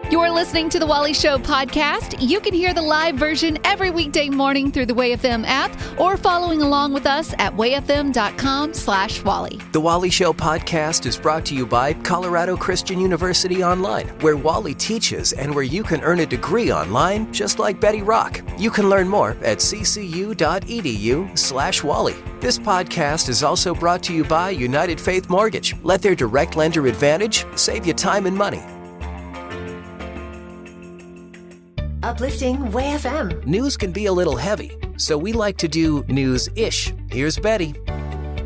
You're listening to the Wally Show podcast. You can hear the live version every weekday morning through the WayFM app or following along with us at wayfm.com/Wally. The Wally Show podcast is brought to you by Colorado Christian University Online, where Wally teaches and where you can earn a degree online just like Betty Rock. You can learn more at ccu.edu/Wally. This podcast is also brought to you by United Faith Mortgage. Let their direct lender advantage save you time and money. Uplifting WayFM. News can be a little heavy, so we like to do news-ish. Here's Betty.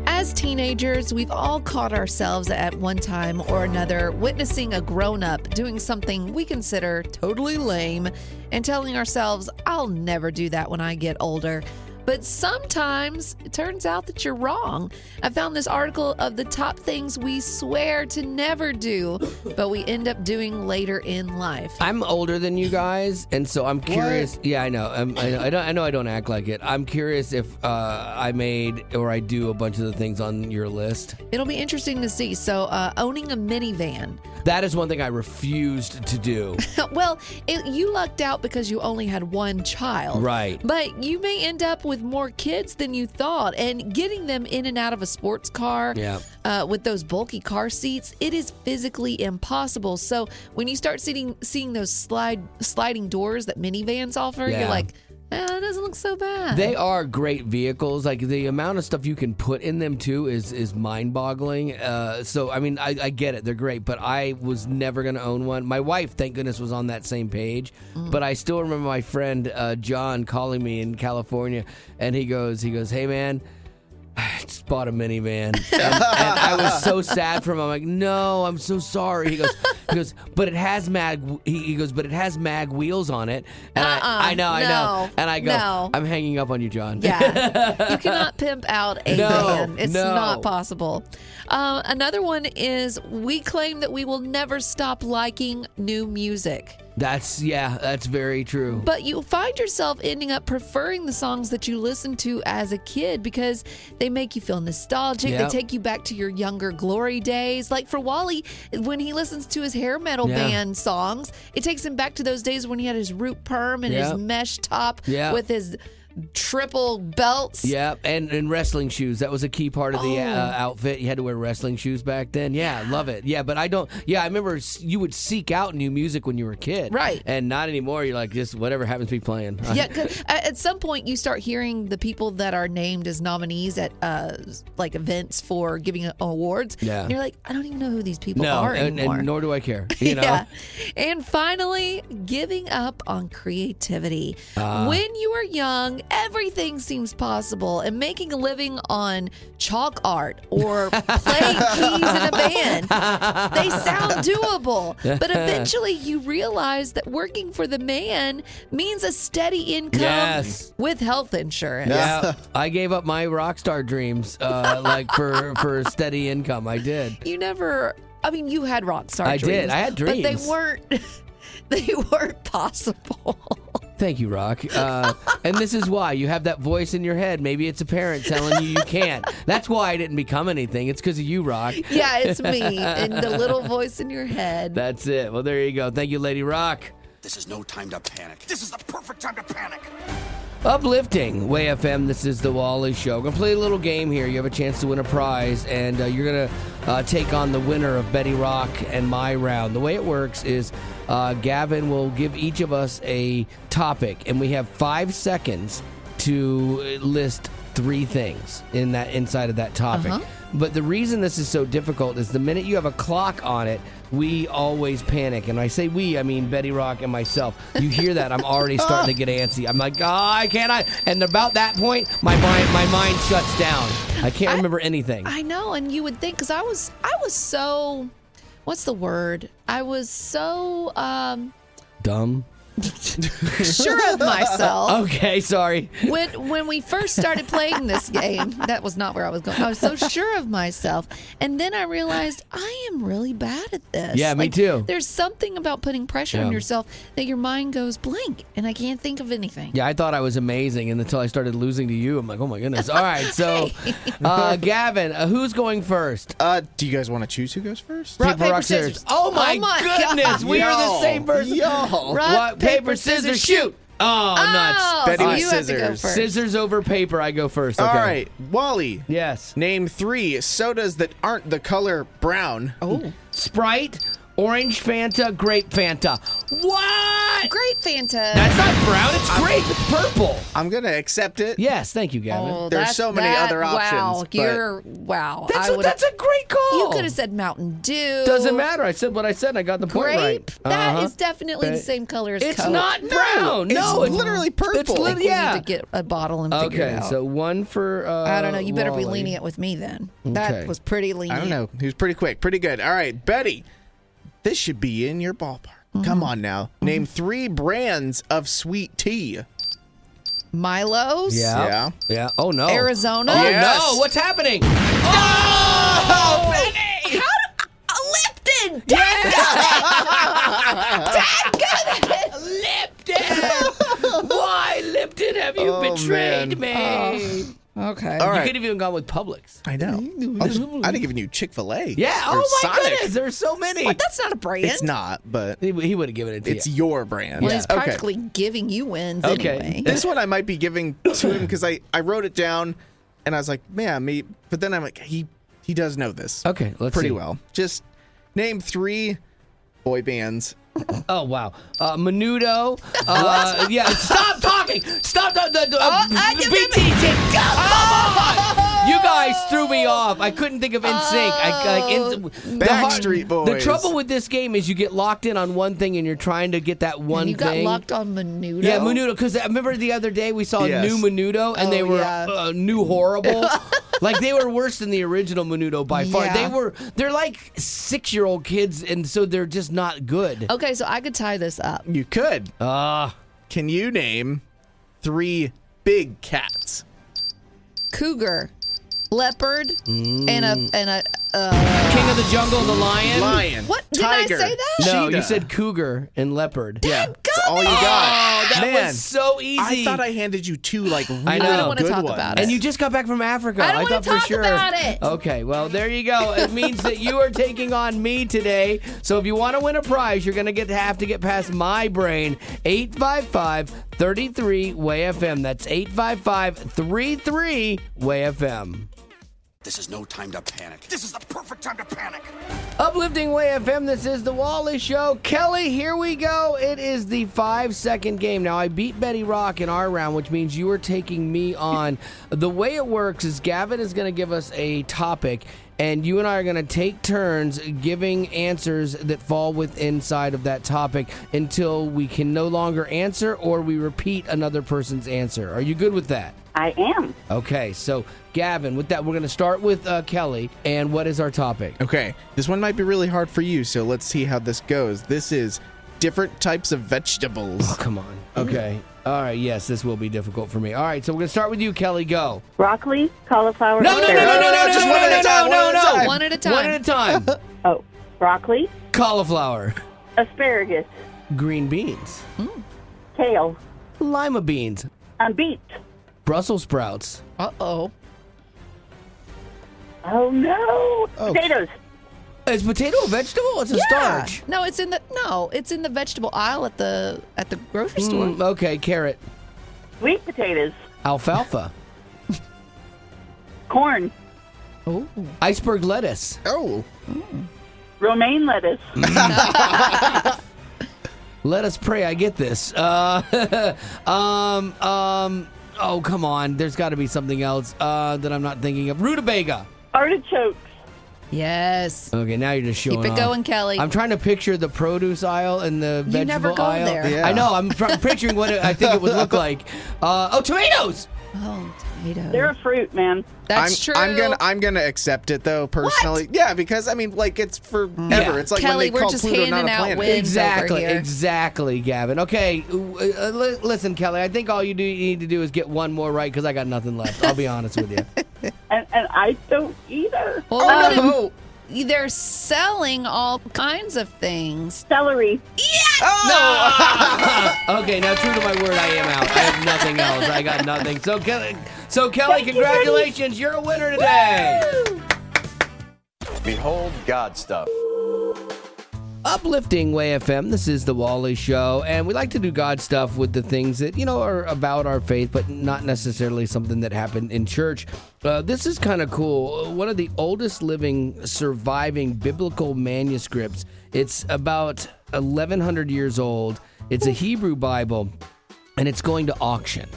As teenagers, we've all caught ourselves at one time or another witnessing a grown-up doing something we consider totally lame and telling ourselves, I'll never do that when I get older. But sometimes it turns out that you're wrong. I found this article of the top things we swear to never do, but we end up doing later in life. I'm older than you guys, and so I'm curious. What? Yeah, I know. I know I don't act like it. I'm curious if I made or I do a bunch of the things on your list. It'll be interesting to see. So owning a minivan. That is one thing I refused to do. Well, you lucked out because you only had one child. Right. But you may end up with more kids than you thought. And getting them in and out of a sports car with those bulky car seats, it is physically impossible. So when you start seeing those sliding doors that minivans offer, you're like, it doesn't look so bad. They are great vehicles. Like the amount of stuff you can put in them too is mind-boggling. So I mean, I get it. They're great, but I was never going to own one. My wife, thank goodness, was on that same page. But I still remember my friend John calling me in California, and he goes, "Hey man, I just bought a minivan," and I was so sad for him. I'm like, "No, I'm so sorry." He goes, "But it has mag." He goes, "But it has mag wheels on it." And I know. And I go, "I'm hanging up on you, John." Yeah, you cannot pimp out a van. It's not possible. Another one is we claim that we will never stop liking new music. That's very true. But you find yourself ending up preferring the songs that you listened to as a kid because they make you feel nostalgic. Yep. They take you back to your younger glory days. Like for Wally, when he listens to his hair metal band songs, it takes him back to those days when he had his root perm and his mesh top with his triple belts. Yeah, and wrestling shoes. That was a key part of the outfit. You had to wear wrestling shoes back then. Yeah, love it. Yeah, but I don't. Yeah, I remember you would seek out new music when you were a kid. Right. And not anymore. You're like, just whatever happens to be playing. Yeah, 'cause at some point you start hearing the people that are named as nominees at like events for giving awards. Yeah. And you're like, I don't even know who these people are anymore. And nor do I care. You know? Yeah. And finally, giving up on creativity. When you are young, everything seems possible, and making a living on chalk art or playing keys in a band, they sound doable. But eventually you realize that working for the man means a steady income with health insurance. Yeah, I gave up my rock star dreams like for steady income. I did. You never, I mean, you had rock star dreams. I did. I had dreams. But they weren't possible. Thank you, Rock. And this is why. You have that voice in your head. Maybe it's a parent telling you can't. That's why I didn't become anything. It's because of you, Rock. Yeah, it's me and the little voice in your head. That's it. Well, there you go. Thank you, Lady Rock. This is no time to panic. This is the perfect time to panic. Uplifting WayFM. This is the Wally Show. We're going to play a little game here. You have a chance to win a prize, and you're going to take on the winner of Betty Rock and my round. The way it works is Gavin will give each of us a topic, and we have 5 seconds to list 3 things inside of that topic. But the reason this is so difficult is the minute you have a clock on it, we always panic. And I say we, I mean Betty Rock and myself. You hear that, I'm already starting to get antsy. I'm like, I can't. And about that point, my mind shuts down. I can't remember anything. I know, and you would think, because I was so, what's the word? I was so... Dumb? Sure of myself. Okay, sorry. When we first started playing this game, that was not where I was going. I was so sure of myself, and then I realized I am really bad at this. Yeah, me too. There's something about putting pressure on yourself that your mind goes blank, and I can't think of anything. Yeah, I thought I was amazing, and until I started losing to you, I'm like, oh my goodness. All right, so Gavin, who's going first? Do you guys want to choose who goes first? Rock, paper, scissors. Oh my goodness, God. we are the same person. Yo. Rock, Paper, scissors, shoot. Oh, nuts. Betty so with you have to go scissors. first. Scissors over paper, I go first. Okay. All right, Wally. Yes. Name 3 sodas that aren't the color brown. Oh, Sprite, orange Fanta, grape Fanta. What? great Fanta. That's not brown, it's grape, it's purple. I'm going to accept it. Yes, thank you, Gavin. Oh, There's that's- so many that- other options, Wow, but- wow. That's a great call. You could have said Mountain Dew. Doesn't matter. I said what I said, and I got the point Grape. right. That is definitely the same color as It's Coke. not brown. No, it's literally purple. It's I think we yeah. need to get a bottle and figure it Okay, out. so one for I don't know. You better be Wally. lenient with me then. Okay. That was pretty lenient. I don't know. He was pretty quick. Pretty good. All right, Betty. This should be in your ballpark. Come on now. Name 3 brands of sweet tea. Milo's. Yeah. Yeah. Oh, no. Arizona. Oh, Yes. no. What's happening? Oh, Benny! Lipton. Lipton! Why, Lipton, have you Oh, betrayed man. me? Okay. All You right. could have even gone with Publix. I know. I'd have given you Chick-fil-A. Yeah. Or Oh, my Sonic. goodness. There's so many. But that's not a brand. It's not, but He would have given it to it's you. your brand. Well, he's Okay. practically giving you wins Okay. anyway. This one I might be giving to him because I wrote it down and I was like, man, me. But then I'm like, he does know this. Okay, let's pretty see. well. Just name 3 boy bands. Oh, wow. Menudo. Yeah, stop talking. Stop. BT. Come on. You guys threw me off. I couldn't think of NSYNC. Backstreet Boys. The trouble with this game is you get locked in on one thing and you're trying to get that one And you got thing. locked on Menudo. Yeah, Menudo. Because I remember the other day we saw Yes. new Menudo and they Oh, were yeah. new horrible. Like they were worse than the original Menudo by far. Yeah. They're like 6-year-old kids, and so they're just not good. Okay, so I could tie this up. You could. Can you name 3 big cats? Cougar, leopard, and a King of the Jungle, the lion. Lion. what? Tiger. Did I say that? No, you Cheetah. said cougar and leopard. Yeah, that's all you got. Oh, that Man, was so easy. I thought I handed you 2 like really I know. I don't wanna good talk ones. about it. And you just got back from Africa. I don't wanna thought for talk sure. about it. Okay, well, there you go. It means that you are taking on me today. So if you want to win a prize, you're going to have to get past my brain. 855-33-WAY-FM. That's 855-33-WAY-FM. This is no time to panic. This is the perfect time to panic. Uplifting Way FM, this is The Wally Show. Kelly, here we go. It is the 5-second game. Now, I beat Betty Rock in our round, which means you are taking me on. The way it works is Gavin is going to give us a topic, and you and I are going to take turns giving answers that fall inside of that topic until we can no longer answer or we repeat another person's answer. Are you good with that? I am. Okay, so Gavin, with that, we're going to start with Kelly. And what is our topic? Okay, this one might be really hard for you, so let's see how this goes. This is different types of vegetables. Oh, come on. Okay. All right. Yes, this will be difficult for me. All right. So we're going to start with you, Kelly. Go. Broccoli, cauliflower, No, no, no, no, asparagus. no, no, just no, one at no, a time, no, one at a no. time. One at a time. One at a time. Oh, broccoli, Cauliflower. asparagus, Green beans. kale, Lima beans. beet. Brussels sprouts. Uh-oh. Oh no! Oh. Potatoes. Is potato a vegetable? It's a starch. No, it's in the vegetable aisle at the grocery store. Okay. Carrot. Sweet potatoes. Alfalfa. Corn. Oh. Iceberg lettuce. Oh, Romaine lettuce. Let us pray I get this. Oh, come on. There's got to be something else that I'm not thinking of. Rutabaga. Artichokes. Yes. Okay, now you're just showing Keep it off. going, Kelly. I'm trying to picture the produce aisle and the You vegetable never go aisle. there. Yeah. I know. I'm picturing what I think it would look like. Tomatoes. Oh, Potato. They're a fruit, man. That's true. I'm gonna accept it though personally. What? Yeah, because I mean, like it's forever. Yeah. It's like Kelly, when they we're call just Pluto not handing a out planet. wins over here. Exactly, Gavin. Okay, listen, Kelly. I think all you need to do is get one more right because I got nothing left. I'll be honest with you. And I don't either. Well, Oh, no. they're selling all kinds of things. Celery. Okay, now true to my word, I am out. I have nothing else. I got nothing. So Kelly, congratulations. You're a winner today. Behold God stuff. Uplifting Way FM. This is the Wally Show, and we like to do God stuff with the things that are about our faith, but not necessarily something that happened in church. This is kind of cool. One of the oldest living surviving biblical manuscripts. It's about 1,100 years old. It's a Hebrew Bible, and it's going to auction.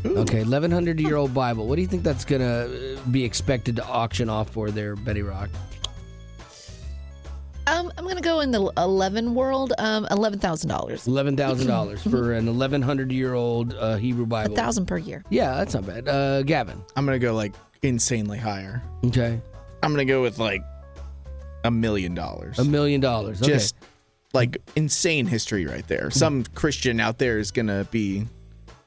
Okay, 1,100-year-old Bible. What do you think that's going to be expected to auction off for there, Betty Rock? I'm going to go in the 11 world, $11,000. $11,000 for an 1,100-year-old Hebrew Bible. $1,000 per year. Yeah, that's not bad. Gavin. I'm gonna go like insanely higher. Okay. I'm gonna go with like $1 million. $1 million. Okay. Just like insane history right there. Some Christian out there is gonna be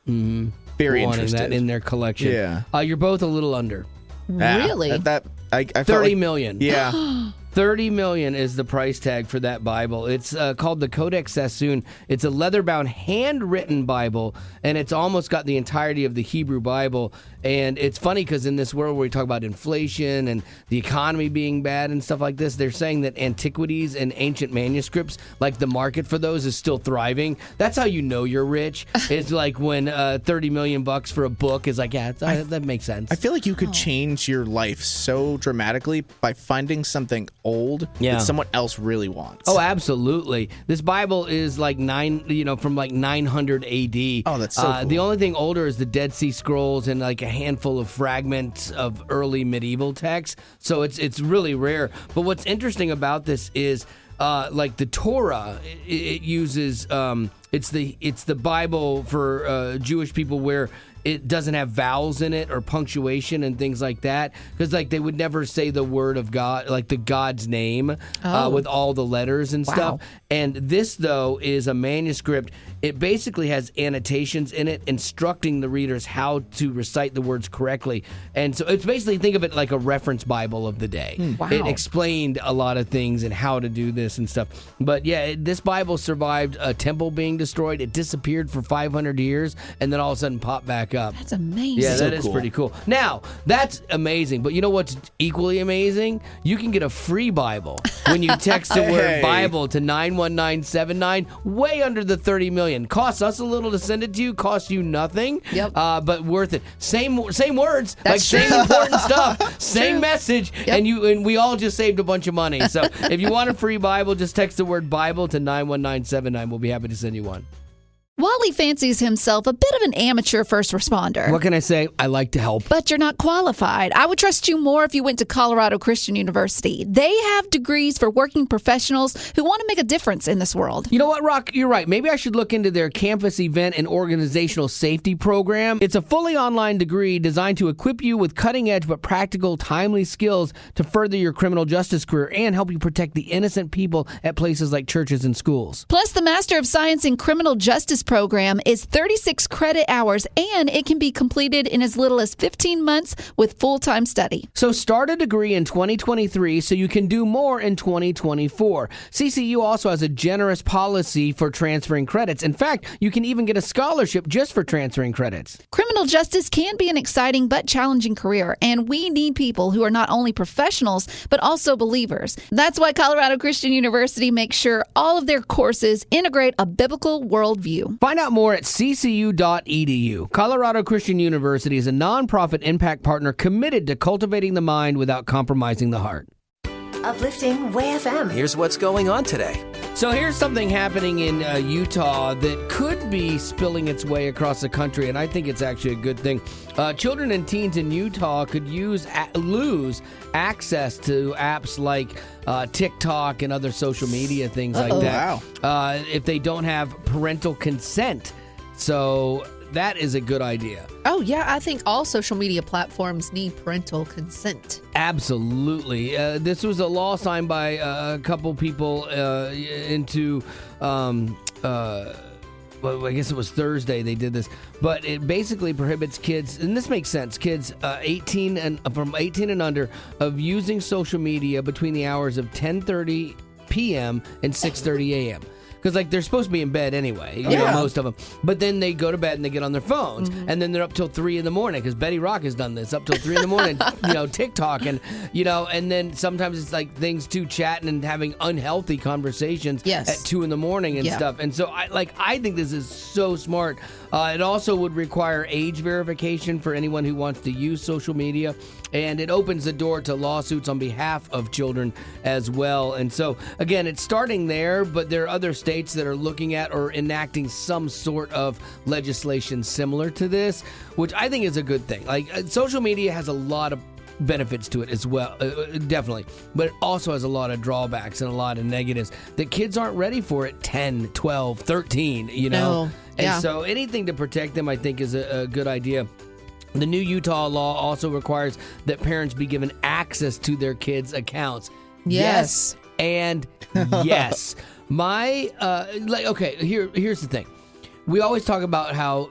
very wanting interested that in their collection. Yeah. You're both a little under. Really? I felt $30 like, million. Yeah. $30 million is the price tag for that Bible. It's called the Codex Sassoon. It's a leather-bound, handwritten Bible, and it's almost got the entirety of the Hebrew Bible. And it's funny because in this world where we talk about inflation and the economy being bad and stuff like this, they're saying that antiquities and ancient manuscripts, like the market for those is still thriving. That's how you know you're rich. It's like when $30 million for a book is like, yeah, that makes sense. I feel like you could change your life so dramatically by finding something old that someone else really wants. Oh, absolutely. This Bible is like from like 900 AD. Oh, that's so cool. The only thing older is the Dead Sea Scrolls and like a handful of fragments of early medieval texts. So it's really rare. But what's interesting about this is like the Torah, it uses it's the Bible for Jewish people where it doesn't have vowels in it or punctuation and things like that, because like they would never say the word of God, like the God's name, with all the letters and stuff. And this though is a manuscript. It basically has annotations in it instructing the readers how to recite the words correctly. And so it's basically, think of it like a reference Bible of the day. Wow. It explained a lot of things and how to do this and stuff. But yeah, this Bible survived a temple being destroyed. It disappeared for 500 years and then all of a sudden popped back up. That's amazing. Yeah, that So is cool. pretty cool. Now, that's amazing. But you know what's equally amazing? You can get a free Bible when you text the word Hey. Bible to 91979, way under the $30 million. Costs us a little to send it to you, costs you nothing. Yep. But worth it. Same words, That's same true. important stuff, same True. message, Yep. and we all just saved a bunch of money. So if you want a free Bible, just text the word Bible to 91979. We'll be happy to send you one. Wally fancies himself a bit of an amateur first responder. What can I say? I like to help. But you're not qualified. I would trust you more if you went to Colorado Christian University. They have degrees for working professionals who want to make a difference in this world. You know what, Rock? You're right. Maybe I should look into their campus event and organizational safety program. It's a fully online degree designed to equip you with cutting-edge but practical, timely skills to further your criminal justice career and help you protect the innocent people at places like churches and schools. Plus, the Master of Science in Criminal Justice program is 36 credit hours, and it can be completed in as little as 15 months with full-time study. So start a degree in 2023 so you can do more in 2024. CCU also has a generous policy for transferring credits. In fact, you can even get a scholarship just for transferring credits. Criminal justice can be an exciting but challenging career, and we need people who are not only professionals but also believers. That's why Colorado Christian University makes sure all of their courses integrate a biblical worldview. Find out more at ccu.edu. Colorado Christian University is a nonprofit impact partner committed to cultivating the mind without compromising the heart. Uplifting Way FM. Here's what's going on today. So here's something happening in Utah that could be spilling its way across the country, and I think it's actually a good thing. Children and teens in Utah could lose access to apps like TikTok and other social media things like that if they don't have parental consent. So that is a good idea. Oh, yeah. I think all social media platforms need parental consent. Absolutely. This was a law signed by a couple people into, well, I guess it was Thursday they did this, but it basically prohibits kids, and this makes sense, kids 18 and from 18 and under of using social media between the hours of 10:30 p.m. and 6:30 a.m. Because, like, they're supposed to be in bed anyway, you know, most of them. But then they go to bed and they get on their phones, and then they're up till 3 in the morning, because Betty Rock has done this, up till 3 in the morning, you know, TikTok, and, you know, and then sometimes it's like things too, chatting and having unhealthy conversations at 2 in the morning and stuff. And so, I think this is so smart. It also would require age verification for anyone who wants to use social media, and it opens the door to lawsuits on behalf of children as well. And so, again, it's starting there, but there are other states that are looking at or enacting some sort of legislation similar to this, which I think is a good thing. Like, social media has a lot of benefits to it as well, definitely, but it also has a lot of drawbacks and a lot of negatives that kids aren't ready for at 10, 12, 13, you know? And so anything to protect them, I think, is a good idea. The new Utah law also requires that parents be given access to their kids' accounts. Yes and yes. Here's the thing. We always talk about how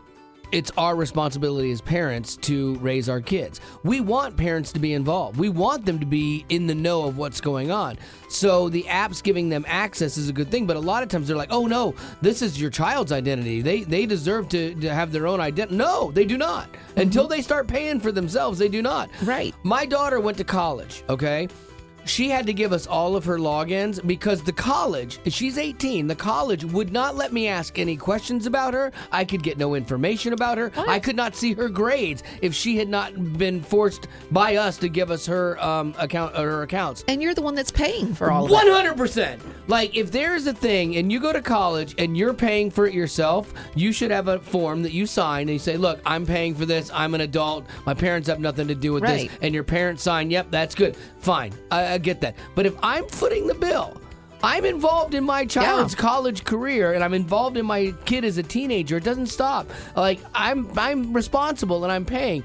it's our responsibility as parents to raise our kids. We want parents to be involved. We want them to be in the know of what's going on. So the apps giving them access is a good thing, but a lot of times they're like, oh no, this is your child's identity. They deserve to have their own identity. No, they do not. Until they start paying for themselves, they do not. Right. My daughter went to college, okay? She had to give us all of her logins because the college, she's 18, the college would not let me ask any questions about her. I could get no information about her. What? I could not see her grades if she had not been forced by us to give us her her accounts. And you're the one that's paying for all of it. 100%. Like, if there's a thing and you go to college and you're paying for it yourself, you should have a form that you sign and you say, look, I'm paying for this. I'm an adult. My parents have nothing to do with this. And your parents sign, yep, that's good. Fine. I get that. But if I'm footing the bill, I'm involved in my child's college career, and I'm involved in my kid as a teenager. It doesn't stop. Like, I'm responsible and I'm paying.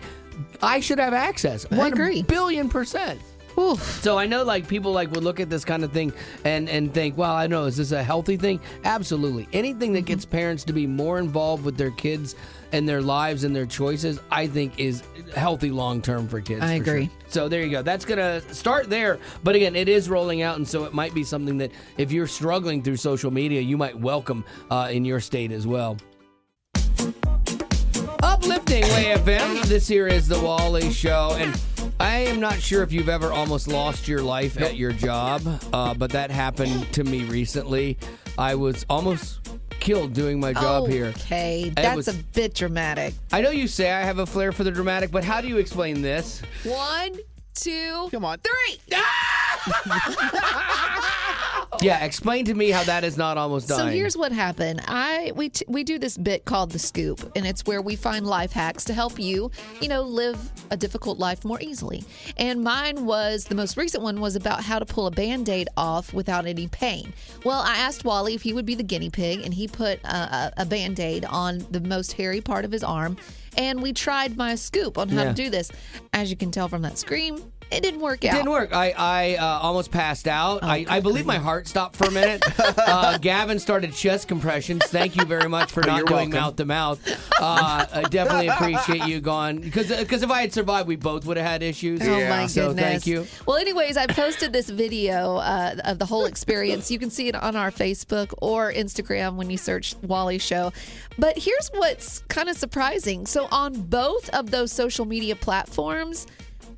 I should have access. I agree. 1,000,000,000%. Oof. So I know, like, people would look at this kind of thing and think, well, I don't know, is this a healthy thing? Absolutely. Anything that gets parents to be more involved with their kids and their lives and their choices, I think is healthy long-term for kids. I agree. Sure. So there you go. That's going to start there. But again, it is rolling out, and so it might be something that if you're struggling through social media, you might welcome in your state as well. Uplifting Way FM. This here is the Wally Show, and I am not sure if you've ever almost lost your life at your job, but that happened to me recently. I was almost killed doing my job here. Okay, that's a bit dramatic. I know you say I have a flair for the dramatic, but how do you explain this? 1, 2, come on, 3. Yeah, explain to me how that is not almost dying. So here's what happened. We do this bit called The Scoop, and it's where we find life hacks to help you, live a difficult life more easily. And mine was, the most recent one was about how to pull a Band-Aid off without any pain. Well, I asked Wally if he would be the guinea pig, and he put a Band-Aid on the most hairy part of his arm, and we tried my scoop on how to do this. As you can tell from that scream, it didn't work out. It didn't work. I almost passed out. I believe my heart stopped for a minute. Gavin started chest compressions. Thank you very much for not doing mouth to mouth. I definitely appreciate you gone. Because if I had survived, we both would have had issues. Oh, my goodness. So thank you. Well, anyways, I posted this video of the whole experience. You can see it on our Facebook or Instagram when you search Wally Show. But here's what's kind of surprising. So on both of those social media platforms,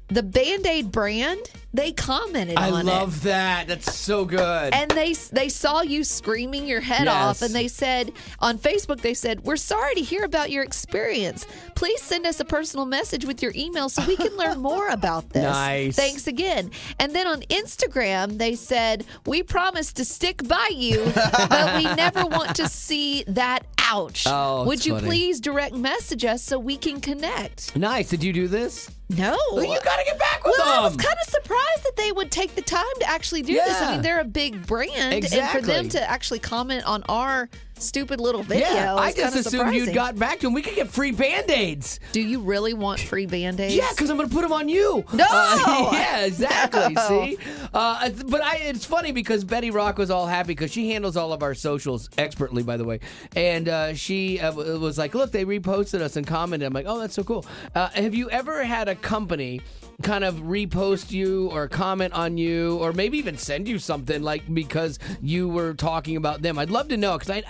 the Band-Aid brand, they commented on it. I love that. That's so good. And they saw you screaming your head off, and they said, on Facebook, they said, we're sorry to hear about your experience. Please send us a personal message with your email so we can learn more about this. Nice. Thanks again. And then on Instagram, they said, we promise to stick by you, but we never want to see that ouch. Oh, Would you funny. please direct message us so we can connect? Nice. Did you do this? No. Well, you got to get back with Well, I was them. kind of surprised that they would take the time to actually do this. I Yeah. mean, they're a big brand. Exactly. And for them to actually comment on our stupid little video Yeah, I is just kinda assumed surprising. you'd got back to them. We could get free Band-Aids. Do you really want free Band-Aids? Yeah, because I'm going to put them on you. No! Yeah, exactly. No. See? It's funny because Betty Rock was all happy because she handles all of our socials expertly, by the way. And she was like, look, they reposted us and commented. I'm like, oh, that's so cool. Have you ever had a company kind of repost you or comment on you or maybe even send you something like because you were talking about them? I'd love to know because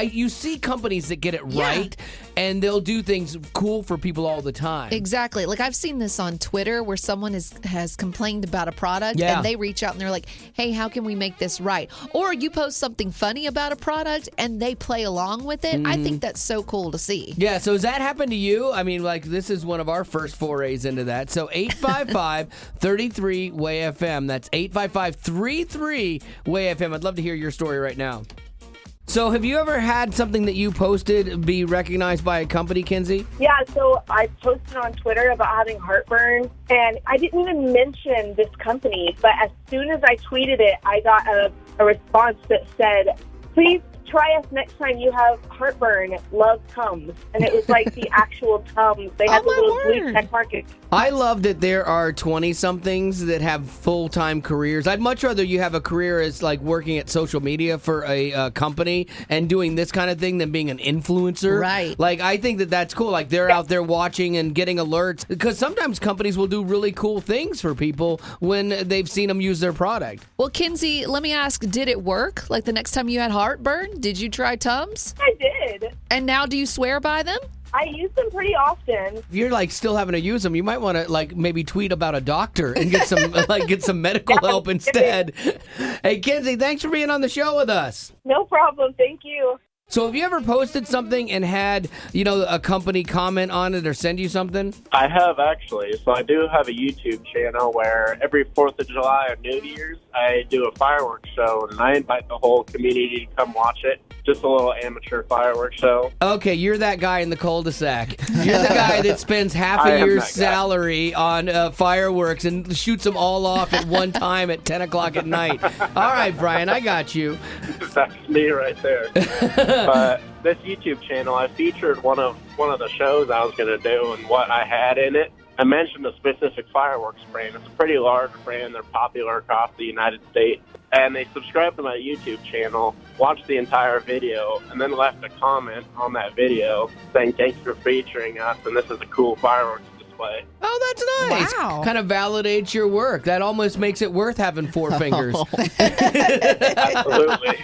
you see companies that get it right and they'll do things cool for people all the time. Exactly. Like I've seen this on Twitter where someone has complained about a product Yeah. and they reach out and they're like, hey, how can we make this right? Or you post something funny about a product and they play along with it. I think that's so cool to see. Yeah, so has that happened to you? I mean, like, this is one of our first forays into that. So 855-33-WAY-FM. That's 855-33-WAY-FM. I'd love to hear your story right now. So have you ever had something that you posted be recognized by a company, Kinsey? Yeah, so I posted on Twitter about having heartburn, and I didn't even mention this company, but as soon as I tweeted it, I got a response that said, please try us next time you have heartburn. Love Tums. And it was like the actual Tums. They had the my little word. blue check mark. I love that there are 20-somethings that have full-time careers. I'd much rather you have a career as like working at social media for a company and doing this kind of thing than being an influencer. Right. Like, I think that that's cool. Like, they're out there watching and getting alerts because sometimes companies will do really cool things for people when they've seen them use their product. Well, Kinsey, let me ask, did it work? Like the next time you had heartburn, did you try Tums? I did. And now do you swear by them? I use them pretty often. If you're like still having to use them, you might want to like maybe tweet about a doctor and get some get some medical help instead. Hey, Kinsey, thanks for being on the show with us. No problem. Thank you. So have you ever posted something and had, a company comment on it or send you something? I have, actually. So I do have a YouTube channel where every 4th of July or New Year's, I do a fireworks show, and I invite the whole community to come watch it. Just a little amateur fireworks show. Okay, you're that guy in the cul-de-sac. You're the guy that spends half I a am year's that guy. salary on fireworks and shoots them all off at one time at 10 o'clock at night. All right, Brian, I got you. That's me right there. But this YouTube channel, I featured one of the shows I was going to do and what I had in it. I mentioned a specific fireworks brand. It's a pretty large brand. They're popular across the United States. And they subscribed to my YouTube channel, watched the entire video, and then left a comment on that video saying, thanks for featuring us, and this is a cool fireworks display. Oh, that's nice. Wow. Kind of validates your work. That almost makes it worth having 4 fingers. Absolutely.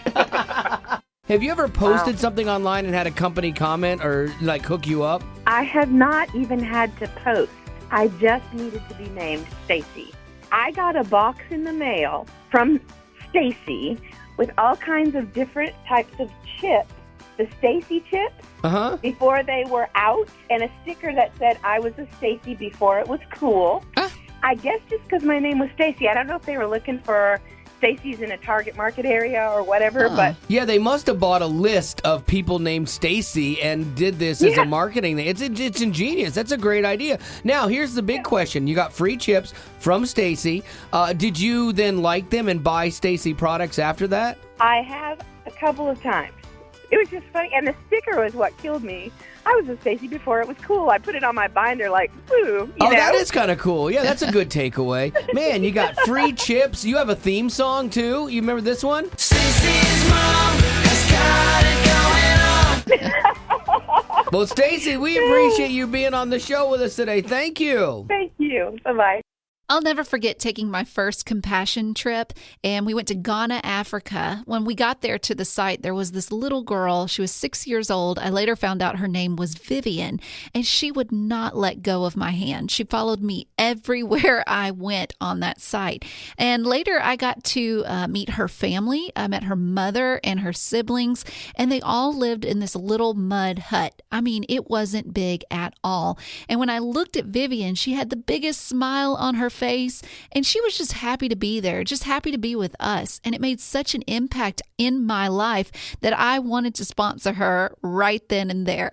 Have you ever posted something online and had a company comment or like hook you up? I have not even had to post. I just needed to be named Stacy. I got a box in the mail from Stacy with all kinds of different types of chips. The Stacy chips before they were out, and a sticker that said I was a Stacy before it was cool. I guess just because my name was Stacy. I don't know if they were looking for Stacy's in a target market area or whatever, but Yeah, they must have bought a list of people named Stacy and did this as a marketing thing. It's ingenious. That's a great idea. Now, here's the big question. You got free chips from Stacy. Did you then like them and buy Stacy products after that? I have a couple of times. It was just funny, and the sticker was what killed me. I was a Stacy before it was cool. I put it on my binder like, woo, you know? That is kind of cool. Yeah, that's a good takeaway. Man, you got free chips. You have a theme song, too. You remember this one? Stacy's mom has got it going on. Well, Stacy, we appreciate you being on the show with us today. Thank you. Thank you. Bye-bye. I'll never forget taking my first compassion trip, and we went to Ghana, Africa. When we got there to the site, there was this little girl. She was 6 years old. I later found out her name was Vivian, and she would not let go of my hand. She followed me everywhere I went on that site. And later, I got to meet her family. I met her mother and her siblings, and they all lived in this little mud hut. I mean, it wasn't big at all. And when I looked at Vivian, she had the biggest smile on her face face, and she was just happy to be there, just happy to be with us. And it made such an impact in my life that I wanted to sponsor her right then and there.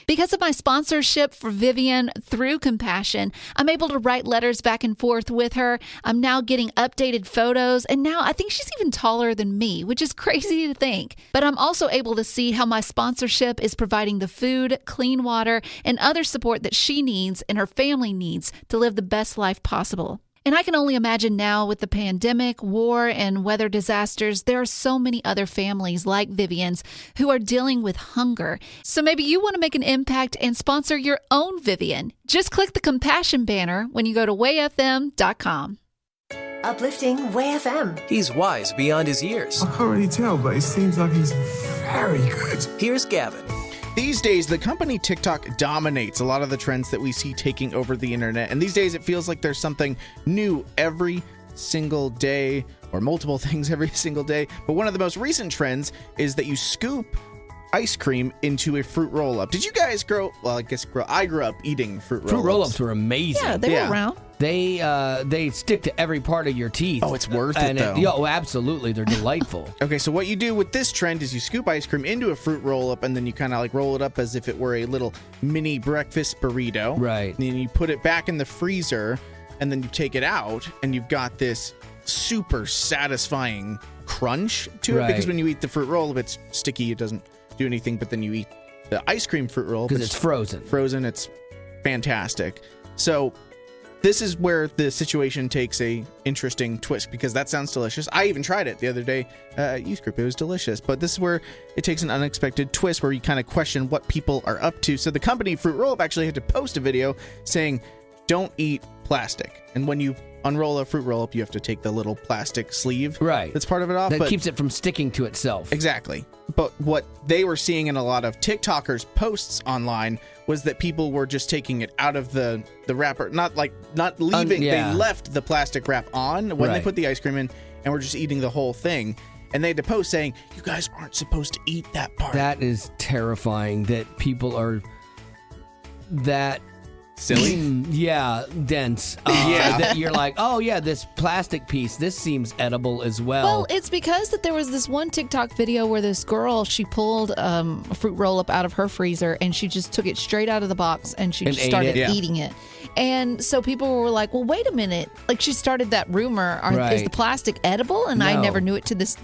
Because of my sponsorship for Vivian through Compassion, I'm able to write letters back and forth with her. I'm now getting updated photos, and now I think she's even taller than me, which is crazy to think. But I'm also able to see how my sponsorship is providing the food, clean water, and other support that she needs and her family needs to live the best life possible. And I can only imagine now with the pandemic, war, and weather disasters, there are so many other families like Vivian's who are dealing with hunger. So maybe you want to make an impact and sponsor your own Vivian. Just click the Compassion banner when you go to wayfm.com. Uplifting Way FM. He's wise beyond his years. I can't really tell, but it seems like he's very good. Here's Gavin. These days, the company TikTok dominates a lot of the trends that we see taking over the internet. And these days, it feels like there's something new every single day, or multiple things every single day. But one of the most recent trends is that you scoop ice cream into a fruit roll-up. Did you guys I grew up eating fruit roll-ups. Fruit roll-ups were amazing. Yeah, they were around. They stick to every part of your teeth. Oh, it's worth it, though. Oh, absolutely. They're delightful. Okay, so what you do with this trend is you scoop ice cream into a fruit roll-up, and then you kind of like roll it up as if it were a little mini breakfast burrito. Right. And then you put it back in the freezer, and then you take it out, and you've got this super satisfying crunch to it. Because when you eat the fruit roll-up, it's sticky. It doesn't do anything, but then you eat the ice cream fruit roll-up. Because it's frozen. Frozen. It's fantastic. So this is where the situation takes a interesting twist, because that sounds delicious. I even tried it the other day at youth group. It was delicious. But this is where it takes an unexpected twist, where you kind of question what people are up to. So the company Fruit Roll-Up actually had to post a video saying, don't eat plastic. And when you unroll a fruit roll-up, you have to take the little plastic sleeve that's part of it off. That keeps it from sticking to itself. Exactly. But what they were seeing in a lot of TikTokers' posts online was that people were just taking it out of the wrapper, not leaving. They left the plastic wrap on when they put the ice cream in, and were just eating the whole thing. And they had to post saying, you guys aren't supposed to eat that part. That is terrifying that people are that silly. Dense. That you're like, oh yeah, this plastic piece, this seems edible as well. Well, it's because that there was this one TikTok video where this girl, she pulled a fruit roll-up out of her freezer, and she just took it straight out of the box, and she just started eating it. And so people were like, well, wait a minute. Like, she started that rumor, is the plastic edible? And I never knew it to this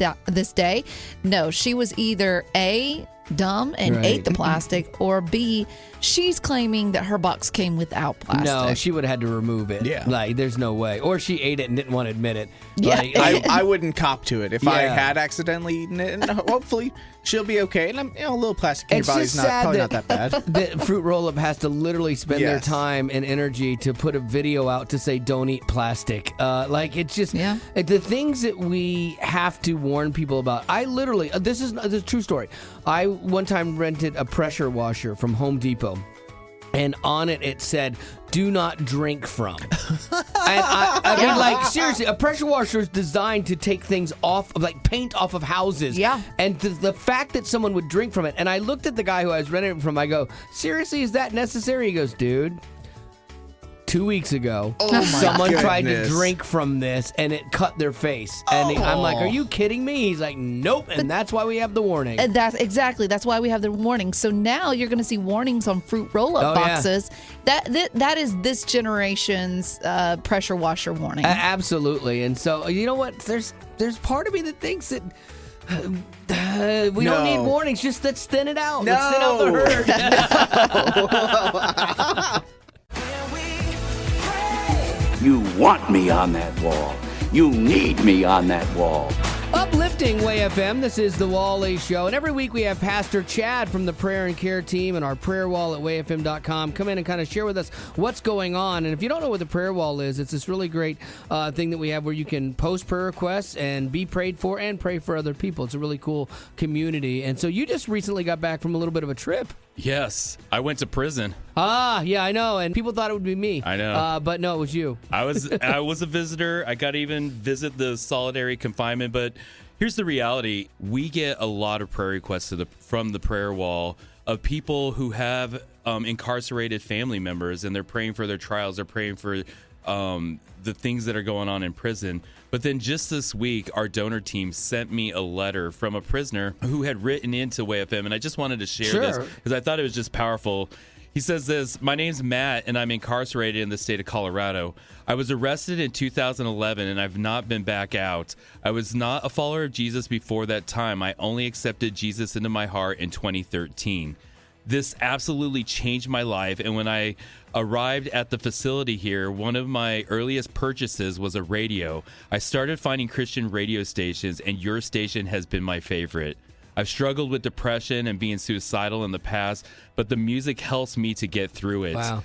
day. No, she was either A, dumb and ate the plastic, or B, she's claiming that her box came without plastic. No, she would have had to remove it. Yeah. Like, there's no way. Or she ate it and didn't want to admit it. Yeah. Like, I wouldn't cop to it if I had accidentally eaten it, and hopefully she'll be okay. And a little plastic in your body's probably not that bad. The fruit roll-up has to literally spend their time and energy to put a video out to say, don't eat plastic. It's just the things that we have to warn people about. I literally, this is a true story. I one time rented a pressure washer from Home Depot, and on it said, do not drink from. And I mean, like, seriously, a pressure washer is designed to take things off, like paint off of houses. Yeah. And the fact that someone would drink from it, and I looked at the guy who I was renting it from, I go, seriously, is that necessary? He goes, dude, 2 weeks ago, someone tried to drink from this, and it cut their face. And I'm like, are you kidding me? He's like, nope, and that's why we have the warning. And that's why we have the warning. So now you're going to see warnings on fruit roll-up boxes. That is this generation's pressure washer warning. Absolutely. And so, you know what? There's part of me that thinks that we don't need warnings. Just let's thin it out. Let's thin out the herd. You want me on that wall. You need me on that wall. Uplifting Way FM. This is the Wally Show. And every week we have Pastor Chad from the Prayer and Care team and our prayer wall at wayfm.com come in and kind of share with us what's going on. And if you don't know what the prayer wall is, it's this really great thing that we have where you can post prayer requests and be prayed for and pray for other people. It's a really cool community. And so you just recently got back from a little bit of a trip. Yes, I went to prison. Yeah, I know, and people thought it would be me. I know, but no, it was you. I was a visitor. I got to even visit the solitary confinement. But here's the reality: we get a lot of prayer requests from the prayer wall of people who have incarcerated family members, and they're praying for their trials. They're praying for the things that are going on in prison. But then just this week, our donor team sent me a letter from a prisoner who had written into WayFM, and I just wanted to share this because I thought it was just powerful. He says this: "My name's Matt, and I'm incarcerated in the state of Colorado. I was arrested in 2011, and I've not been back out. I was not a follower of Jesus before that time. I only accepted Jesus into my heart in 2013. This absolutely changed my life, and when I arrived at the facility here, one of my earliest purchases was a radio. I started finding Christian radio stations, and your station has been my favorite. I've struggled with depression and being suicidal in the past, but the music helps me to get through it." Wow.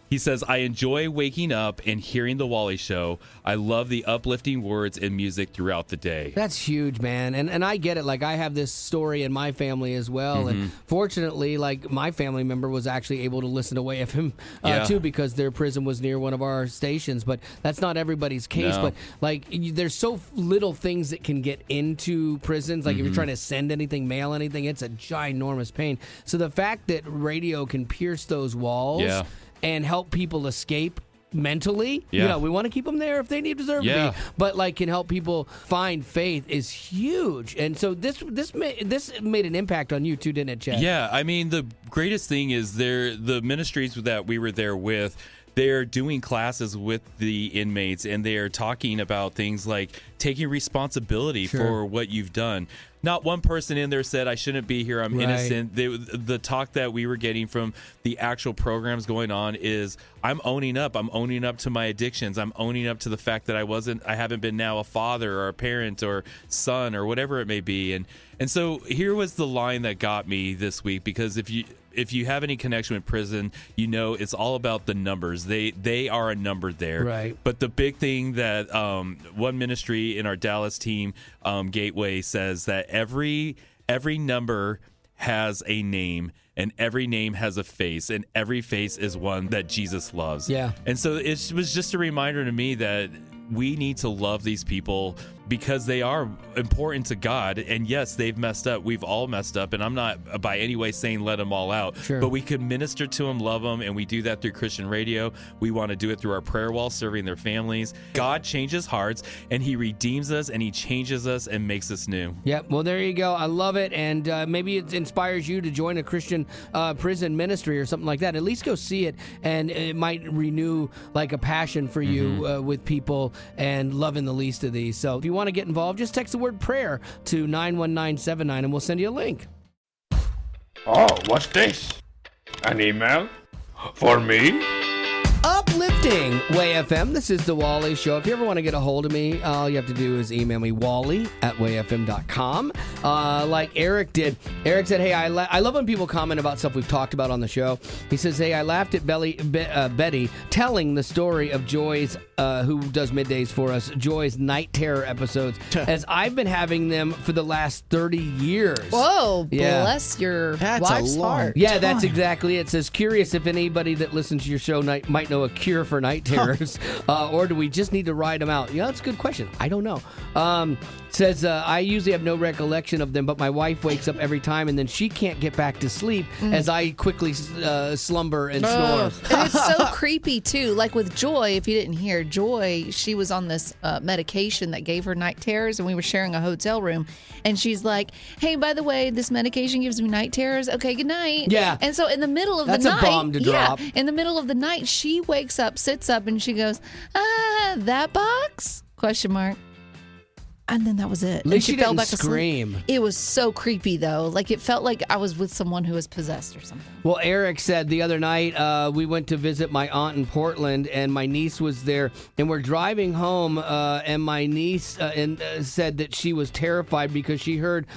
He says, "I enjoy waking up and hearing The Wally Show. I love the uplifting words and music throughout the day." That's huge, man. And I get it. Like, I have this story in my family as well. And fortunately, like, my family member was actually able to listen to WayFM too, because their prison was near one of our stations. But that's not everybody's case. No. But, like, there's so little things that can get into prisons. Like, if you're trying to send anything, mail anything, it's a ginormous pain. So the fact that radio can pierce those walls and help people escape mentally, you know, we want to keep them there if they deserve to be, but like can help people find faith is huge. And so this made an impact on you too, didn't it, Chad? Yeah, I mean, the greatest thing is the ministries that we were there with, they're doing classes with the inmates, and they are talking about things like taking responsibility for what you've done. Not one person in there said, "I shouldn't be here, I'm innocent." The talk that we were getting from the actual programs going on is, I'm owning up to my addictions. I'm owning up to the fact that I haven't been now a father or a parent or son or whatever it may be. And so here was the line that got me this week, because if you have any connection with prison, you know it's all about the numbers. They are a number there. Right. But the big thing that one ministry in our Dallas team, Gateway, says that every number has a name, and every name has a face, and every face is one that Jesus loves. Yeah. And so it was just a reminder to me that we need to love these people because they are important to God. And yes, they've messed up. We've all messed up. And I'm not by any way saying let them all out. Sure. But we can minister to them, love them. And we do that through Christian radio. We want to do it through our prayer wall, serving their families. God changes hearts, and he redeems us, and he changes us and makes us new. Yep. Well, there you go. I love it. And maybe it inspires you to join a Christian prison ministry or something like that. At least go see it. And it might renew like a passion for you with people and loving the least of these. So if you want to get involved, just text the word prayer to 91979 and we'll send you a link. Oh, what's this? An email? For me? Uplifting WayFM. This is the Wally Show. If you ever want to get a hold of me, all you have to do is email me, wally@wayfm.com. Like Eric did. Eric said, "Hey, I love when people comment about stuff we've talked about on the show." He says, "Hey, I laughed at Betty telling the story of Joy's, who does middays for us, Joy's Night Terror episodes, as I've been having them for the last 30 years. Whoa, bless your wife's heart. Yeah, that's exactly it. It says, curious if anybody that listens to your show might know a cure for night terrors, or do we just need to ride them out? Yeah, that's a good question. I don't know. Says, I usually have no recollection of them, but my wife wakes up every time, and then she can't get back to sleep as I quickly slumber and snore. And it's so creepy, too. Like with Joy, if you didn't hear, Joy, she was on this medication that gave her night terrors, and we were sharing a hotel room. And she's like, hey, by the way, this medication gives me night terrors. Okay, good night. Yeah. And so in the middle of That's the night. a bomb to drop. In the middle of the night, she wakes up, sits up, and she goes, that box? ? And then that was it. At least and she fell didn't back scream. asleep. It was so creepy, though. Like, it felt like I was with someone who was possessed or something. Well, Eric said the other night we went to visit my aunt in Portland, and my niece was there, and we're driving home, and my niece said that she was terrified because she heard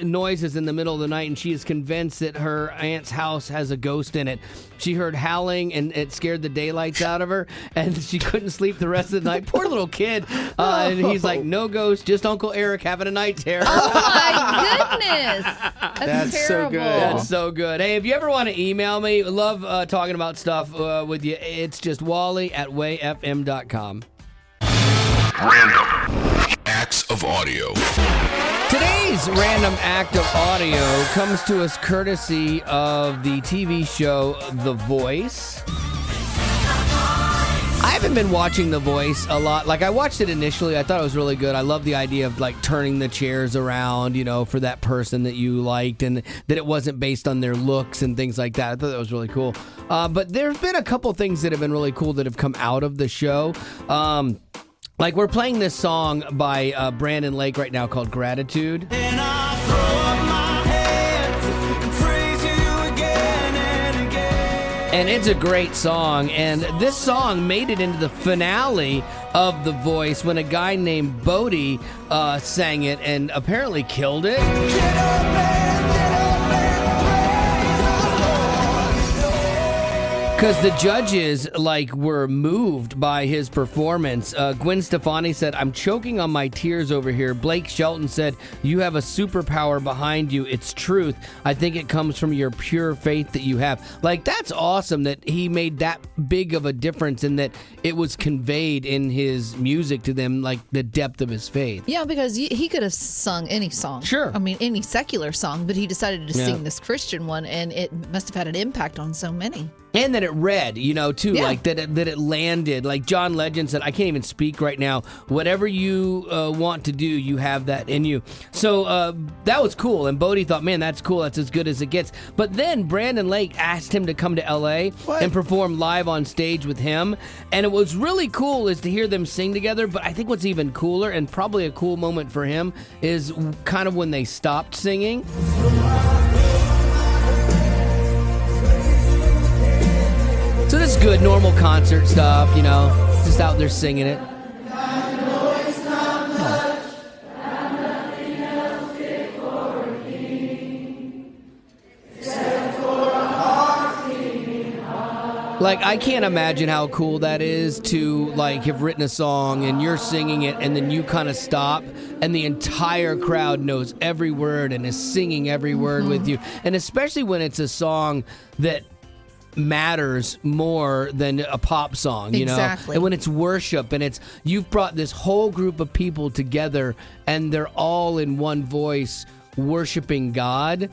noises in the middle of the night, and she is convinced that her aunt's house has a ghost in it. She heard howling, and it scared the daylights out of her, and she couldn't sleep the rest of the night. Poor little kid. And he's like, no ghost, just Uncle Eric having a night terror. Oh, my goodness. That's terrible. So good. That's so good. Hey, if you ever want to email me, I love talking about stuff with you. It's just wally@wayfm.com. Random acts of audio. Today's random act of audio comes to us courtesy of the TV show The Voice. I haven't been watching The Voice a lot. Like, I watched it initially. I thought it was really good. I love the idea of, like, turning the chairs around, you know, for that person that you liked, and that it wasn't based on their looks and things like that. I thought that was really cool. But there's been a couple things that have been really cool that have come out of the show. Like, we're playing this song by Brant and Lake right now called Gratitude. And I throw up my hands and praise you again and again. And it's a great song, and this song made it into the finale of The Voice when a guy named Brody sang it and apparently killed it. Because the judges, like, were moved by his performance. Gwen Stefani said, "I'm choking on my tears over here." Blake Shelton said, "You have a superpower behind you. It's truth. I think it comes from your pure faith that you have." Like, that's awesome that he made that big of a difference and that it was conveyed in his music to them, like the depth of his faith. Yeah, because he could have sung any song. Sure. I mean, any secular song, but he decided to sing this Christian one, and it must have had an impact on so many. And that it read, you know, too, Yeah. like that it landed. Like John Legend said, "I can't even speak right now. Whatever you want to do, you have that in you." So that was cool. And Brody thought, man, that's cool. That's as good as it gets. But then Brandon Lake asked him to come to L.A. and perform live on stage with him. And it was really cool is to hear them sing together. But I think what's even cooler, and probably a cool moment for him, is kind of when they stopped singing. So this is good, normal concert stuff, you know, just out there singing it. Like, I can't imagine how cool that is to, like, have written a song and you're singing it and then you kind of stop and the entire crowd knows every word and is singing every word with you. And especially when it's a song that matters more than a pop song, you know? Exactly. And when it's worship and it's, you've brought this whole group of people together and they're all in one voice worshiping God,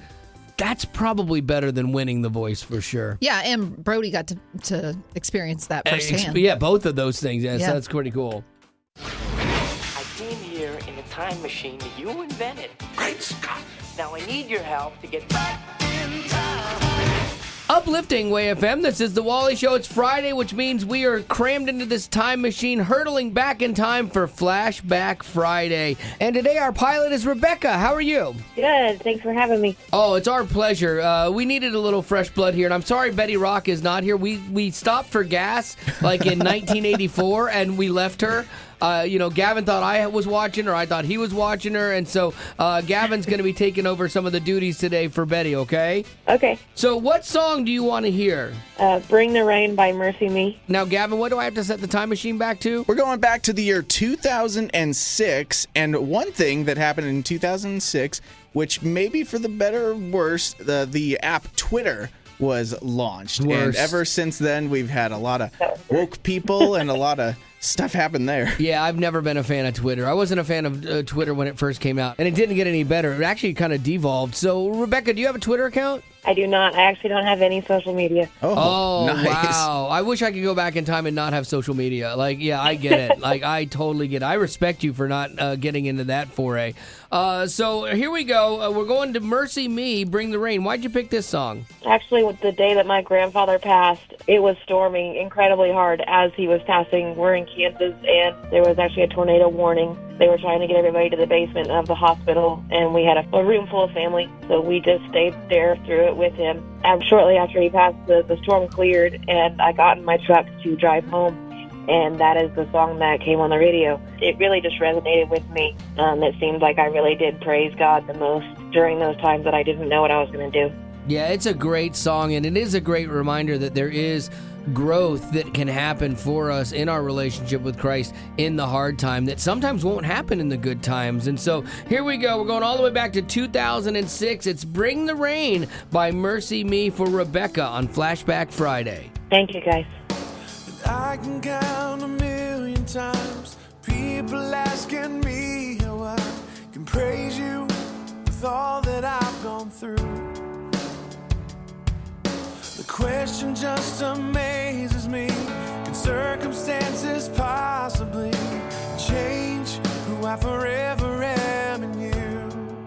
that's probably better than winning The Voice for sure. Yeah, and Brody got to experience that firsthand. Yeah, both of those things. Yeah, Yeah. so that's pretty cool. I came here in a time machine that you invented. Great Scott! Now I need your help to get back in time. Uplifting Way FM, this is The Wally Show. It's Friday, which means we are crammed into this time machine, hurtling back in time for Flashback Friday. And today our pilot is Rebecca. How are you? Good. Thanks for having me. Oh, it's our pleasure. We needed a little fresh blood here, and I'm sorry Betty Rock is not here. We stopped for gas like in 1984, and we left her. You know, Gavin thought I was watching her. I thought he was watching her. And so Gavin's going to be taking over some of the duties today for Betty, okay? Okay. So what song do you want to hear? Bring the Rain by Mercy Me. Now, Gavin, what do I have to set the time machine back to? We're going back to the year 2006, and one thing that happened in 2006, which maybe for the better or worse, the app Twitter was launched. And ever since then, we've had a lot of woke people and a lot of stuff happen there. Yeah, I've never been a fan of Twitter. I wasn't a fan of Twitter when it first came out, and it didn't get any better. It actually kind of devolved. So, Rebecca, do you have a Twitter account? I do not. I actually don't have any social media. Oh, nice. Wow. I wish I could go back in time and not have social media. Like, yeah, I get it. Like, I totally get it. I respect you for not getting into that foray. So here we go. We're going to Mercy Me, Bring the Rain. Why'd you pick this song? Actually, with the day that my grandfather passed, it was storming incredibly hard as he was passing. We're in Kansas, and there was actually a tornado warning. They were trying to get everybody to the basement of the hospital, and we had a room full of family, so we just stayed there through it with him. And shortly after he passed, the storm cleared, and I got in my truck to drive home, and that is the song that came on the radio. It really just resonated with me. It seemed like I really did praise God the most during those times that I didn't know what I was going to do. Yeah, it's a great song, and it is a great reminder that there is growth that can happen for us in our relationship with Christ in the hard time that sometimes won't happen in the good times. And so here we go. We're going all the way back to 2006. It's Bring the Rain by Mercy Me for Rebecca on Flashback Friday. Thank you, guys. I can count 1,000,000 times people asking me how I can praise you with all that I've gone through. The question just amazes me. Can circumstances possibly change who I forever am in you.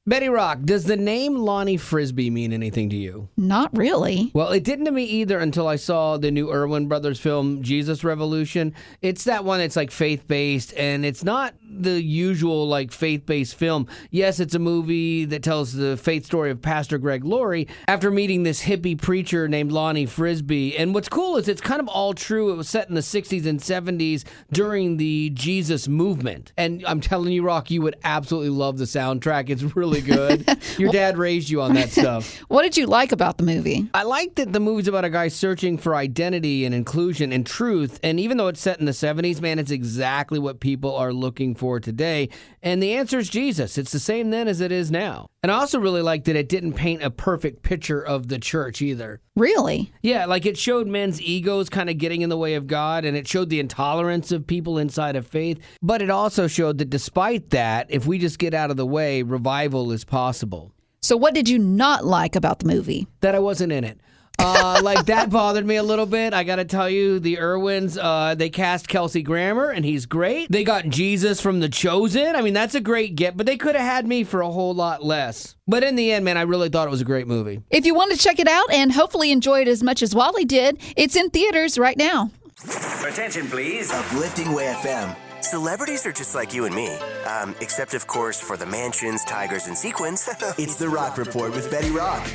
Betty Rock, does the name Lonnie Frisbee mean anything to you? Not really. Well, it didn't to me either until I saw the new Erwin Brothers film, Jesus Revolution. It's that one that's like faith-based, and it's not the usual like faith-based film. Yes, it's a movie that tells the faith story of Pastor Greg Laurie after meeting this hippie preacher named Lonnie Frisbee. And what's cool is it's kind of all true. It was set in the 60s and 70s during the Jesus movement. And I'm telling you, Rock, you would absolutely love the soundtrack. It's really good. Your dad raised you on that stuff. What did you like about the movie? I like that the movie's about a guy searching for identity and inclusion and truth. And even though it's set in the 70s, man, it's exactly what people are looking for today. And the answer is Jesus. It's the same then as it is now. And I also really liked that it didn't paint a perfect picture of the church either. Really? Yeah, like it showed men's egos kind of getting in the way of God, and it showed the intolerance of people inside of faith. But it also showed that despite that, if we just get out of the way, revival is possible. So what did you not like about the movie? That I wasn't in it. Like that bothered me a little bit. I got to tell you, the Irwins, they cast Kelsey Grammer, and he's great. They got Jesus from The Chosen. I mean, that's a great get, but they could have had me for a whole lot less. But in the end, man, I really thought it was a great movie. If you want to check it out and hopefully enjoy it as much as Wally did, it's in theaters right now. Attention, please. Uplifting Way FM. Celebrities are just like you and me. Except, of course, for the mansions, tigers, and sequins. It's The Rock Report with Betty Rock.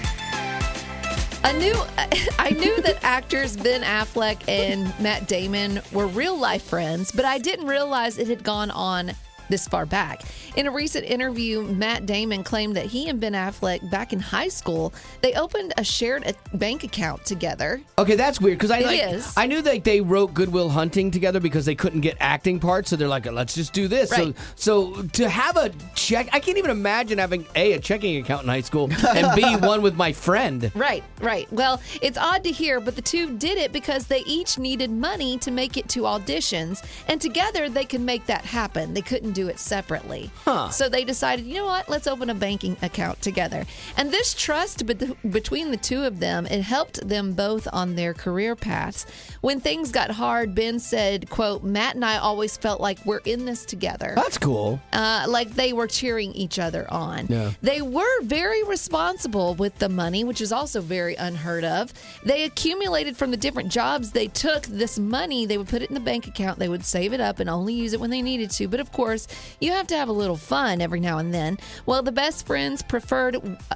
I knew that actors Ben Affleck and Matt Damon were real-life friends, but I didn't realize it had gone on this far back. In a recent interview, Matt Damon claimed that he and Ben Affleck, back in high school, they opened a shared bank account together. Okay, that's weird, because I knew that they wrote Good Will Hunting together because they couldn't get acting parts, so they're like, let's just do this. Right. So to have a check, I can't even imagine having a checking account in high school, and B, one with my friend. Right. Well, it's odd to hear, but the two did it because they each needed money to make it to auditions, and together they could make that happen. They couldn't do it separately. So they decided, you know what, let's open a banking account together. And this trust between the two of them, it helped them both on their career paths. When things got hard, Ben said, quote, Matt and I always felt like we're in this together. That's cool. Like they were cheering each other on. Yeah. They were very responsible with the money, which is also very unheard of. They accumulated from the different jobs they took this money. They would put it in the bank account. They would save it up and only use it when they needed to. But of course, you have to have a little fun every now and then. Well, the best friends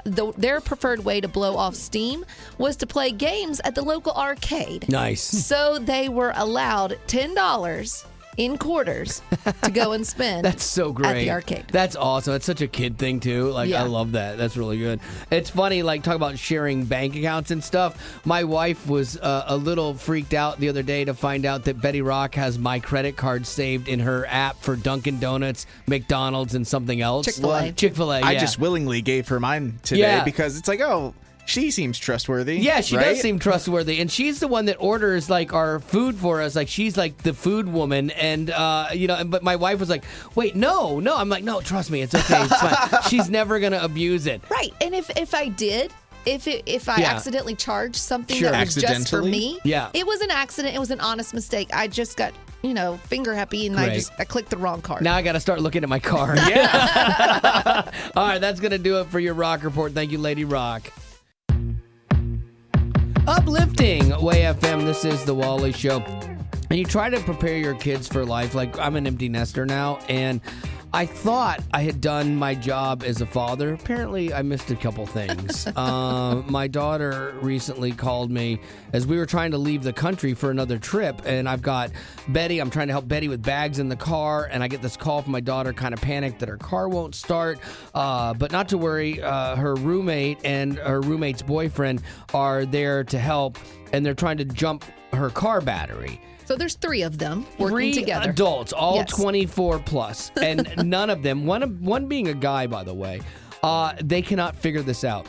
their preferred way to blow off steam was to play games at the local arcade. Nice. So they were allowed $10 in quarters to go and spend. That's so great. At the arcade. That's awesome. It's such a kid thing too. Like, Yeah. I love that. That's really good. It's funny, like, talk about sharing bank accounts and stuff. My wife was a little freaked out the other day to find out that Betty Rock has my credit card saved in her app for Dunkin' Donuts, McDonald's, and something else. Chick-fil-A. Chick-fil-A, yeah. I just willingly gave her mine today because it's like, oh, she seems trustworthy. Yeah, she right? does seem trustworthy, and she's the one that orders like our food for us. Like, she's like the food woman, and But my wife was like, "Wait, no." I'm like, "No, trust me, it's okay. It's fine." She's never gonna abuse it. Right. And if I did, if I accidentally charged something Sure. that was just for me, Yeah. it was an accident. It was an honest mistake. I just got, finger happy, and Great. I clicked the wrong card. Now I got to start looking at my card. Yeah. All right, that's gonna do it for your Rock Report. Thank you, Lady Rock. Uplifting Way FM. This is the Wally Show. And you try to prepare your kids for life. Like, I'm an empty nester now, and I thought I had done my job as a father. Apparently, I missed a couple things. My daughter recently called me as we were trying to leave the country for another trip, and I've got Betty. I'm trying to help Betty with bags in the car, and I get this call from my daughter, kind of panicked that her car won't start. But not to worry, her roommate and her roommate's boyfriend are there to help, and they're trying to jump her car battery. So there's 3 of them working together. 3 adults, all Yes. 24 plus, and none of them, one being a guy, by the way, they cannot figure this out.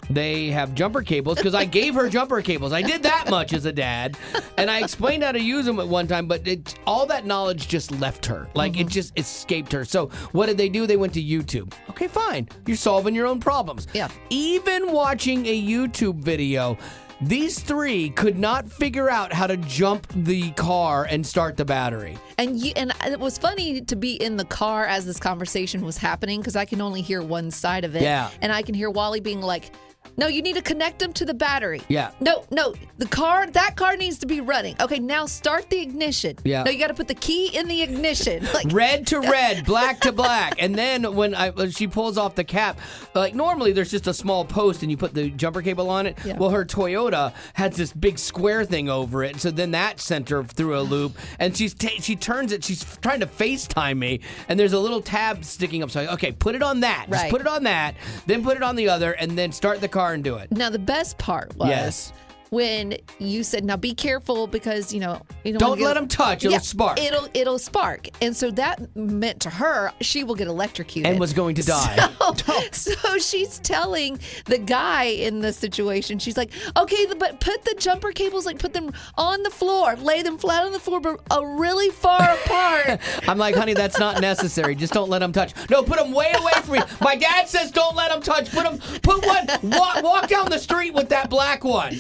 They have jumper cables, because I gave her jumper cables. I did that much as a dad, and I explained how to use them at one time, but all that knowledge just left her. Like, it just escaped her. So what did they do? They went to YouTube. Okay, fine. You're solving your own problems. Yeah. Even watching a YouTube video, These three could not figure out how to jump the car and start the battery. And it was funny to be in the car as this conversation was happening because I can only hear one side of it. Yeah. And I can hear Wally being like, no, you need to connect them to the battery. Yeah. No, that car needs to be running. Okay, now start the ignition. Yeah. No, you got to put the key in the ignition. Like, red to red, black to black. And then when she pulls off the cap, like normally there's just a small post and you put the jumper cable on it. Yeah. Well, her Toyota has this big square thing over it. So then that sent her through a loop. And she turns it. She's trying to FaceTime me. And there's a little tab sticking up. So, okay, put it on that. Right. Just put it on that. Then put it on the other. And then start the car and do it. Now, the best part was when you said, now be careful because, you don't let them touch. It'll spark. It'll spark. And so that meant to her, she will get electrocuted. And was going to die. So she's telling the guy in the situation, she's like, okay, but put the jumper cables, put them on the floor, lay them flat on the floor, but really far apart. I'm like, honey, that's not necessary. Just don't let them touch. No, put them way away from me. My dad says don't let them touch. Put one, walk down the street with that black one,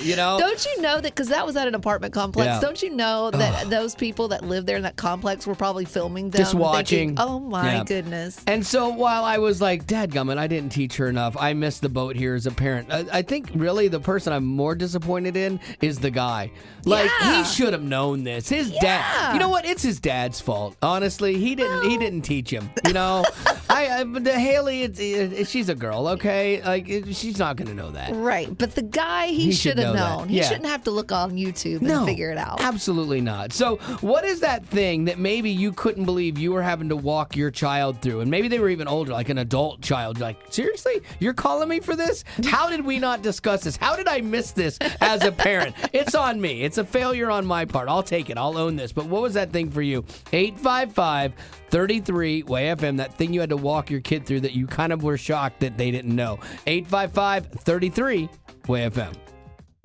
Don't you know that, because that was at an apartment complex, Yeah. don't you know that those people that live there in that complex were probably filming them? Just watching. Thinking, oh my goodness. And so while I was like, dadgummit, I didn't teach her enough. I missed the boat here as a parent. I think really the person I'm more disappointed in is the guy. Like, he should have known this. His dad. You know what? It's his dad's fault. Honestly, he didn't teach him. Haley, she's a girl, okay? Like, she's not going to know that. Right. But the guy, he should have known. He shouldn't have to look on YouTube and figure it out. Absolutely not. So what is that thing that maybe you couldn't believe you were having to walk your child through? And maybe they were even older, like an adult child. Like, seriously? You're calling me for this? How did we not discuss this? How did I miss this as a parent? It's on me. It's a failure on my part. I'll take it. I'll own this. But what was that thing for you? 855-33-WAY-FM, that thing you had to walk your kid through that you kind of were shocked that they didn't know. 855-33-WAY-FM.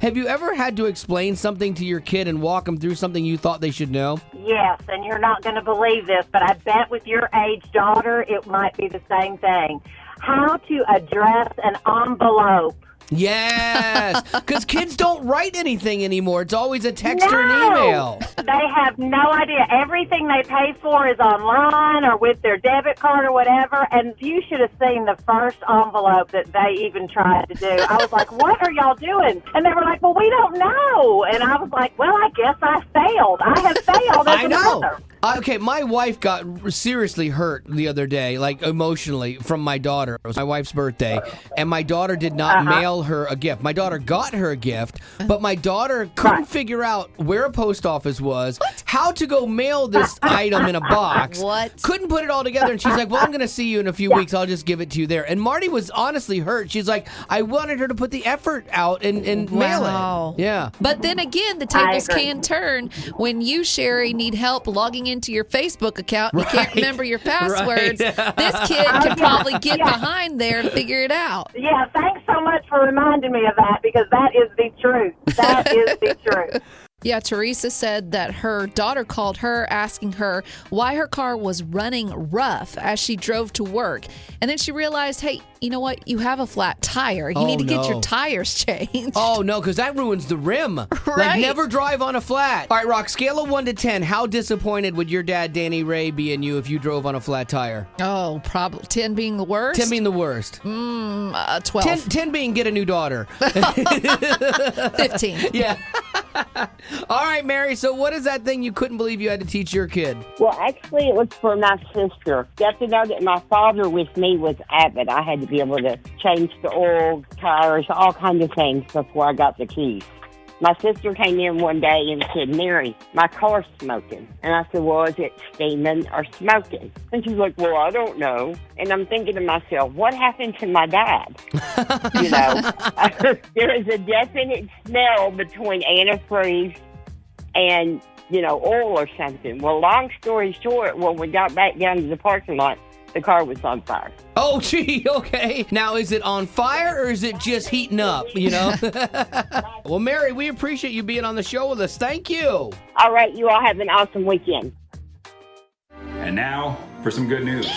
Have you ever had to explain something to your kid and walk them through something you thought they should know? Yes, and you're not going to believe this, but I bet with your age daughter, it might be the same thing. How to address an envelope. Yes, because kids don't write anything anymore. It's always a text or an email. They have no idea. Everything they pay for is online or with their debit card or whatever, and you should have seen the first envelope that they even tried to do. I was like, what are y'all doing? And they were like, well, we don't know. And I was like, well, I guess I failed. I have failed as a mother. Okay, my wife got seriously hurt the other day, like emotionally, from my daughter. It was my wife's birthday, and my daughter did not mail her a gift. My daughter got her a gift, but my daughter couldn't figure out where a post office was, how to go mail this item in a box. Couldn't put it all together, and she's like, well, I'm going to see you in a few weeks. I'll just give it to you there. And Marty was honestly hurt. She's like, I wanted her to put the effort out and mail it. Yeah. But then again, the tables can turn when you, Sherry, need help logging into your Facebook account. You can't remember your passwords. This kid can probably get behind there and figure it out. Yeah, thanks so much for reminding me of that, because that is the truth. That is the truth. Yeah, Teresa said that her daughter called her asking her why her car was running rough as she drove to work. And then she realized, hey, you know what? You have a flat tire. You need to get your tires changed. Oh, no, because that ruins the rim. Like, never drive on a flat. All right, Rock, scale of 1 to 10. How disappointed would your dad, Danny Ray, be in you if you drove on a flat tire? Oh, probably 10 being the worst? 10 being the worst. 12. 10 being get a new daughter. 15. Yeah. All right, Mary, so what is that thing you couldn't believe you had to teach your kid? Well, actually, it was for my sister. You have to know that my father with me was avid. I had to be able to change the oil, tires, all kinds of things before I got the keys. My sister came in one day and said, Mary, my car's smoking. And I said, well, is it steaming or smoking? And she's like, well, I don't know. And I'm thinking to myself, what happened to my dad? There is a definite smell between antifreeze and, oil or something. Well, long story short, when we got back down to the parking lot, the car was on fire. Oh, gee, okay. Now, is it on fire or is it just heating up, Well, Mary, we appreciate you being on the show with us. Thank you. All right, you all have an awesome weekend. And now for some good news.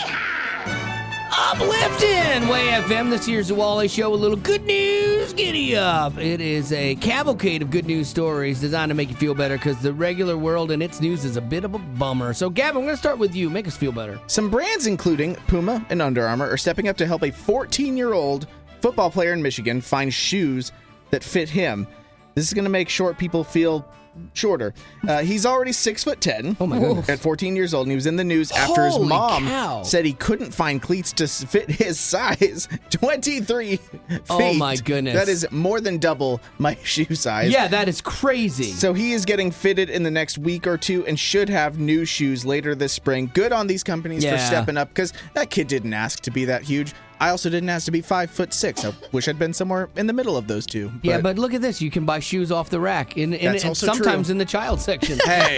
Uplifting Way FM. This year's The Wally Show. A little good news. Giddy up. It is a cavalcade of good news stories designed to make you feel better because the regular world and its news is a bit of a bummer. So, Gavin, I'm going to start with you. Make us feel better. Some brands, including Puma and Under Armour, are stepping up to help a 14-year-old football player in Michigan find shoes that fit him. This is going to make short people feel shorter. He's already 6'10". Oh my goodness! At 14 years old, and he was in the news after his Holy mom cow. said he couldn't find cleats to fit his size. 23 feet. Oh my goodness! That is more than double my shoe size. Yeah, that is crazy. So he is getting fitted in the next week or two and should have new shoes later this spring. Good on these companies for stepping up because that kid didn't ask to be that huge. I also didn't ask to be 5'6". I wish I'd been somewhere in the middle of those two. Yeah, but look at this. You can buy shoes off the rack. That's also sometimes true. in the child section. Hey.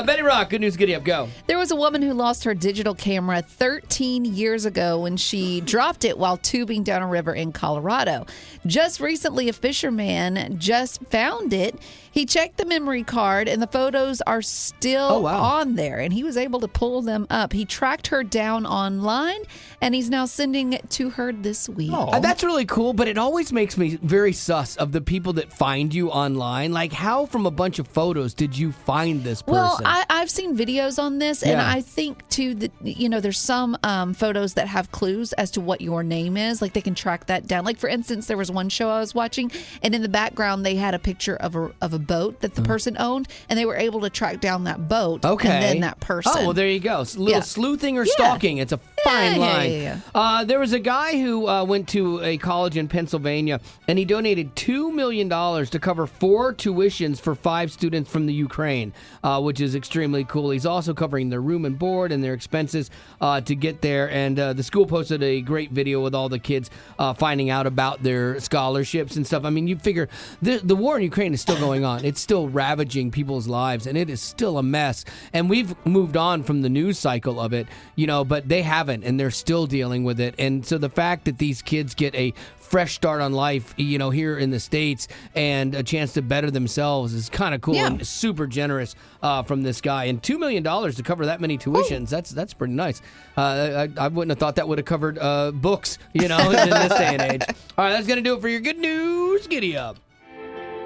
Betty Rock, good news, giddy up, go. There was a woman who lost her digital camera 13 years ago when she dropped it while tubing down a river in Colorado. Just recently, a fisherman just found it. He checked the memory card, and the photos are still on there, and he was able to pull them up. He tracked her down online, and he's now sending it to her this week. That's really cool, but it always makes me very sus of the people that find you online. Like, how from a bunch of photos did you find this person? Well, I've seen videos on this, and I think, too, that, there's some photos that have clues as to what your name is. Like, they can track that down. Like, for instance, there was one show I was watching, and in the background, they had a picture of a boat that the person owned, and they were able to track down that boat and then that person. Oh, well, there you go. A little sleuthing or stalking. It's a fine line. There was a guy who went to a college in Pennsylvania, and he donated $2 million to cover 4 tuitions for 5 students from the Ukraine, which is extremely cool. He's also covering their room and board and their expenses to get there, and the school posted a great video with all the kids finding out about their scholarships and stuff. I mean, you figure the war in Ukraine is still going on. It's still ravaging people's lives, and it is still a mess. And we've moved on from the news cycle of it, but they haven't, and they're still dealing with it. And so the fact that these kids get a fresh start on life, here in the States and a chance to better themselves is kind of cool and super generous from this guy. And $2 million to cover that many tuitions, that's pretty nice. I wouldn't have thought that would have covered books, in this day and age. All right, that's going to do it for your good news. Giddy up.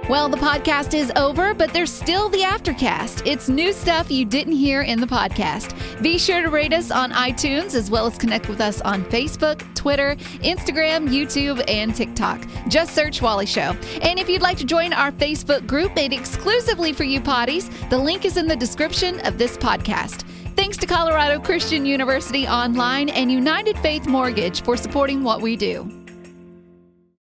Well, the podcast is over, but there's still the aftercast. It's new stuff you didn't hear in the podcast. Be sure to rate us on iTunes, as well as connect with us on Facebook, Twitter, Instagram, YouTube, and TikTok. Just search Wally Show. And if you'd like to join our Facebook group made exclusively for you potties, the link is in the description of this podcast. Thanks to Colorado Christian University Online and United Faith Mortgage for supporting what we do.